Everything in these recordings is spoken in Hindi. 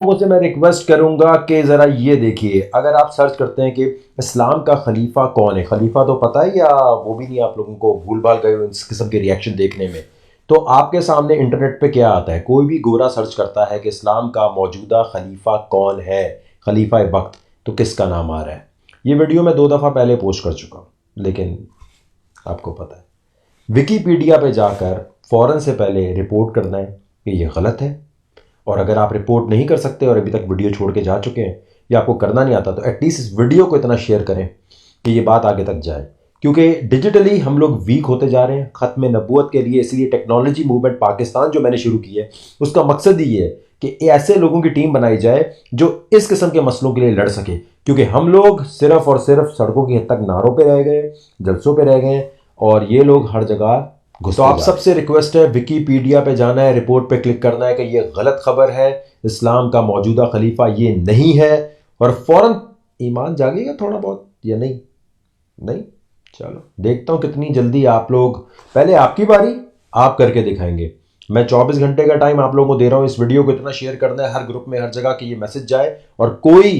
लोगों से मैं रिक्वेस्ट करूंगा कि ज़रा ये देखिए, अगर आप सर्च करते हैं कि इस्लाम का खलीफा कौन है, खलीफा तो पता है या वो भी नहीं, आप लोगों को भूल भाल गए हो इस किस्म के रिएक्शन देखने में। तो आपके सामने इंटरनेट पे क्या आता है, कोई भी गोरा सर्च करता है कि इस्लाम का मौजूदा खलीफा कौन है, खलीफा वक्त, तो किसका नाम आ रहा है। ये वीडियो मैं 2 दफ़ा पहले पोस्ट कर चुका हूँ, लेकिन आपको पता है विकीपीडिया पे जाकर फ़ौरन से पहले रिपोर्ट करना है कि ये गलत है। और अगर आप रिपोर्ट नहीं कर सकते और अभी तक वीडियो छोड़ के जा चुके हैं या आपको करना नहीं आता, तो एटलीस्ट इस वीडियो को इतना शेयर करें कि ये बात आगे तक जाए, क्योंकि डिजिटली हम लोग वीक होते जा रहे हैं ख़त्म नबूवत के लिए। इसलिए टेक्नोलॉजी मूवमेंट पाकिस्तान जो मैंने शुरू की है, उसका मकसद ही है कि ऐसे लोगों की टीम बनाई जाए जो इस किस्म के मसलों के लिए लड़ सके, क्योंकि हम लोग सिर्फ और सिर्फ सड़कों की हद तक नारों पर रह गए, जलसों पर रह गए, और ये लोग हर जगह घुस। तो आप सबसे रिक्वेस्ट है, विकीपीडिया पे जाना है, रिपोर्ट पे क्लिक करना है कि ये गलत खबर है, इस्लाम का मौजूदा खलीफा ये नहीं है, और फौरन ईमान जागेगा थोड़ा बहुत या नहीं। नहीं, चलो देखता हूं कितनी जल्दी आप लोग, पहले आपकी बारी, आप करके दिखाएंगे। मैं 24 घंटे का टाइम आप लोगों को दे रहा हूं, इस वीडियो को इतना शेयर करना है हर ग्रुप में, हर जगह कि ये मैसेज जाए और कोई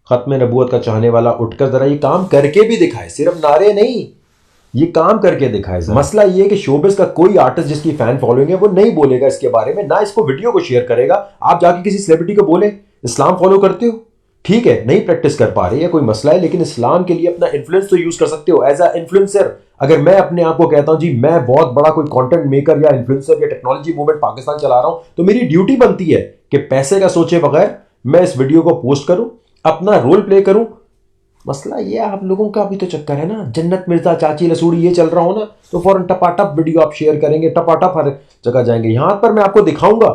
खत्म नबूवत का चाहने वाला उठकर जरा ये काम करके भी दिखाए, सिर्फ नारे नहीं, ये काम करके दिखाए। मसला ये है कि शोबिस का कोई आर्टिस्ट जिसकी फैन फॉलोइंग है वो नहीं बोलेगा इसके बारे में, ना इसको वीडियो को शेयर करेगा। आप जाके किसी सेलिब्रिटी को बोले इस्लाम फॉलो करते हो, ठीक है, नहीं प्रैक्टिस कर पा रहे या कोई मसला है, लेकिन इस्लाम के लिए अपना इन्फ्लुएंस तो यूज कर सकते हो एज अ इन्फ्लुएंसर। अगर मैं अपने आप को कहता हूं जी मैं बहुत बड़ा कोई कंटेंट मेकर या इन्फ्लुएंसर या टेक्नोलॉजी मूवमेंट पाकिस्तान चला रहा हूं, तो मेरी ड्यूटी बनती है कि पैसे का सोचे बगैर मैं इस वीडियो को पोस्ट करूं, अपना रोल प्ले करूं। मसला ये आप लोगों का भी तो चक्कर है ना, जन्नत मिर्जा चाची लसूड़ी ये चल रहा हो ना, तो फौरन टपाटप वीडियो आप शेयर करेंगे, टपाटप हर जगह जाएंगे। यहां पर मैं आपको दिखाऊंगा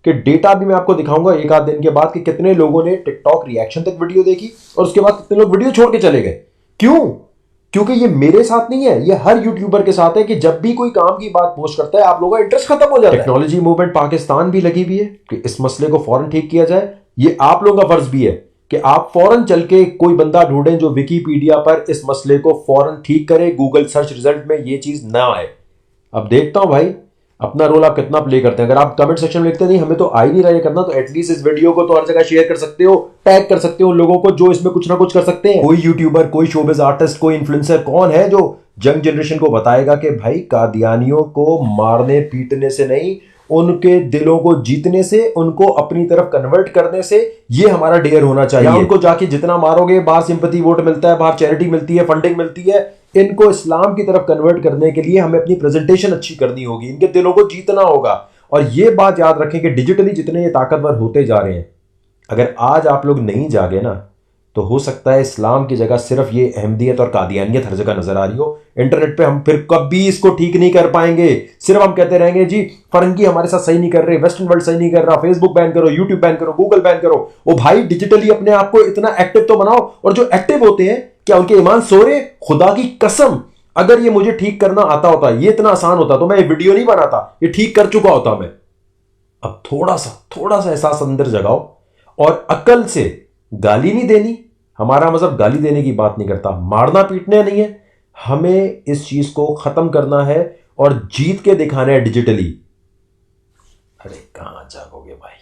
कि डेटा भी मैं आपको दिखाऊंगा एक आध दिन के बाद कि कितने लोगों ने टिकटॉक रिएक्शन तक वीडियो देखी और उसके बाद कितने लोग वीडियो छोड़ के चले गए। क्यों? क्योंकि ये मेरे साथ नहीं है, ये हर यूट्यूबर के साथ है कि जब भी कोई काम की बात पोस्ट करता है आप लोगों का इंटरेस्ट खत्म हो जाता है। टेक्नोलॉजी मूवमेंट पाकिस्तान भी लगी हुई है कि इस मसले को फौरन ठीक किया जाए। ये आप लोगों का फर्ज भी है कि आप फौरन चल के कोई बंदा ढूंढें जो विकीपीडिया पर इस मसले को फौरन ठीक करे, गूगल सर्च रिजल्ट में ये चीज ना आए। अब देखता हूं भाई अपना रोल आप कितना प्ले करते हैं। अगर आप कमेंट सेक्शन में लिखते नहीं हमें तो आ ही नहीं रहा ये करना, तो एटलीस्ट इस वीडियो को तो हर जगह शेयर कर सकते हो, टैग कर सकते हो लोगों को जो इसमें कुछ ना कुछ कर सकते हैं। कोई यूट्यूबर, कोई शोबिज आर्टिस्ट, कोई इन्फ्लुएंसर कौन है जो यंग जनरेशन को बताएगा कि भाई कादियानियों को मारने पीटने से नहीं, उनके दिलों को जीतने से, उनको अपनी तरफ कन्वर्ट करने से ये हमारा डेयर होना चाहिए। उनको जाके जितना मारोगे, बाहर सिंपैथी वोट मिलता है, बाहर चैरिटी मिलती है, फंडिंग मिलती है, इनको इस्लाम की तरफ कन्वर्ट करने के लिए हमें अपनी प्रेजेंटेशन अच्छी करनी होगी, इनके दिलों को जीतना होगा। और ये बात याद रखें कि डिजिटली जितने ये ताकतवर होते जा रहे हैं, अगर आज आप लोग नहीं जागे ना, तो हो सकता है इस्लाम की जगह सिर्फ ये अहमदियत और कादियानियत हर जगह नजर आ रही हो। इंटरनेट पे हम फिर कभी इसको ठीक नहीं कर पाएंगे। सिर्फ हम कहते रहेंगे जी फरंगी हमारे साथ सही नहीं कर रहे, वेस्टर्न वर्ल्ड सही नहीं कर रहा, फेसबुक बैन करो, यूट्यूब बैन करो, गूगल बैन करो। ओ भाई डिजिटली अपने आप को इतना एक्टिव तो बनाओ। और जो एक्टिव होते हैं क्या उनके ईमान सो रहे? खुदा की कसम अगर ये मुझे ठीक करना आता होता, ये इतना आसान होता, तो मैं ये वीडियो नहीं बनाता, ये ठीक कर चुका होता मैं। अब थोड़ा सा एहसास अंदर जगाओ और अकल से गाली नहीं देनी। हमारा मजहब गाली देने की बात नहीं करता, मारना पीटने नहीं है, हमें इस चीज को खत्म करना है और जीत के दिखाना है डिजिटली। अरे कहां जागोगे भाई।